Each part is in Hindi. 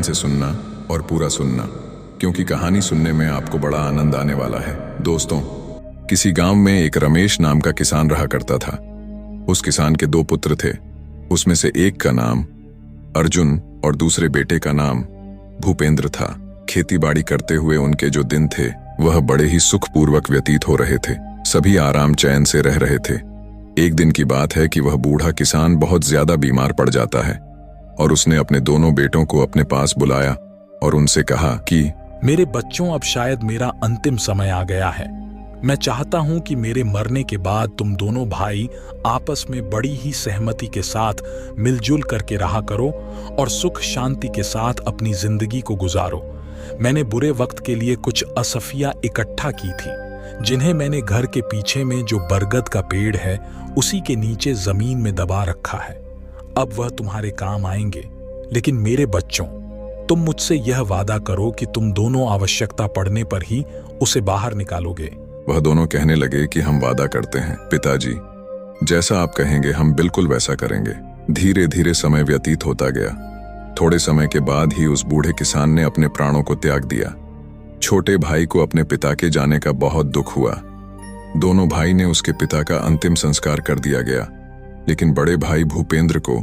से सुनना और पूरा सुनना, क्योंकि कहानी सुनने में आपको बड़ा आनंद आने वाला है। दोस्तों, किसी गांव में एक रमेश नाम का किसान रहा करता था। उस किसान के 2 पुत्र थे। उसमें से एक का नाम अर्जुन और दूसरे बेटे का नाम भूपेंद्र था। खेतीबाड़ी करते हुए उनके जो दिन थे वह बड़े ही सुखपूर्वक व्यतीत हो रहे थे। सभी आराम चैन से रह रहे थे। एक दिन की बात है कि वह बूढ़ा किसान बहुत ज्यादा बीमार पड़ जाता है और उसने अपने दोनों बेटों को अपने पास बुलाया और उनसे कहा कि मेरे बच्चों, अब शायद मेरा अंतिम समय आ गया है। मैं चाहता हूं कि मेरे मरने के बाद तुम दोनों भाई आपस में बड़ी ही सहमति के साथ मिलजुल करके रहा करो और सुख शांति के साथ अपनी जिंदगी को गुजारो। मैंने बुरे वक्त के लिए कुछ असफियां इकट्ठा की थी, जिन्हें मैंने घर के पीछे में जो बरगद का पेड़ है उसी के नीचे जमीन में दबा रखा है। अब वह तुम्हारे काम आएंगे। लेकिन मेरे बच्चों, तुम मुझसे यह वादा करो कि तुम दोनों आवश्यकता पड़ने पर ही उसे बाहर निकालोगे। वह दोनों कहने लगे कि हम वादा करते हैं पिताजी, जैसा आप कहेंगे हम बिल्कुल वैसा करेंगे। धीरे धीरे समय व्यतीत होता गया। थोड़े समय के बाद ही उस बूढ़े किसान ने अपने प्राणों को त्याग दिया। छोटे भाई को अपने पिता के जाने का बहुत दुख हुआ। दोनों भाई ने उसके पिता का अंतिम संस्कार कर दिया गया, लेकिन बड़े भाई भूपेंद्र को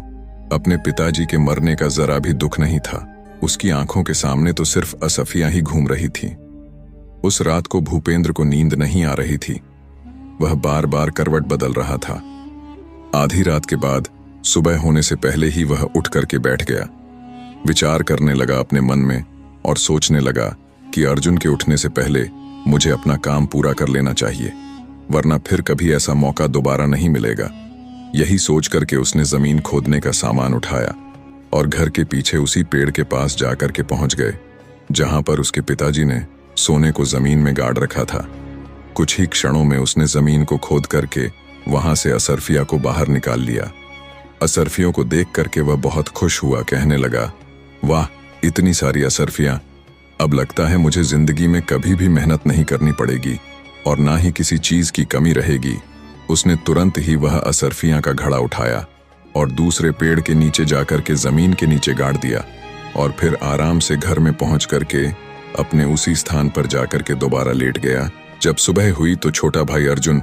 अपने पिताजी के मरने का जरा भी दुख नहीं था। उसकी आंखों के सामने तो सिर्फ असफियां ही घूम रही थीं। उस रात को भूपेंद्र को नींद नहीं आ रही थी। वह बार बार करवट बदल रहा था। आधी रात के बाद सुबह होने से पहले ही वह उठ करके बैठ गया। विचार करने लगा अपने मन में और सोचने लगा कि अर्जुन के उठने से पहले मुझे अपना काम पूरा कर लेना चाहिए, वरना फिर कभी ऐसा मौका दोबारा नहीं मिलेगा। यही सोच करके उसने जमीन खोदने का सामान उठाया और घर के पीछे उसी पेड़ के पास जाकर के पहुंच गए जहां पर उसके पिताजी ने सोने को जमीन में गाड़ रखा था। कुछ ही क्षणों में उसने जमीन को खोद करके वहां से असरफिया को बाहर निकाल लिया। असरफियों को देख करके वह बहुत खुश हुआ। कहने लगा, वाह, इतनी सारी असरफियां! अब लगता है मुझे जिंदगी में कभी भी मेहनत नहीं करनी पड़ेगी और ना ही किसी चीज की कमी रहेगी। उसने तुरंत ही वह असरफियां का घड़ा उठाया और दूसरे पेड़ के नीचे जाकर के जमीन के नीचे गाड़ दिया और फिर आराम से घर में पहुंच करके अपने उसी स्थान पर जाकर के दोबारा लेट गया। जब सुबह हुई तो छोटा भाई अर्जुन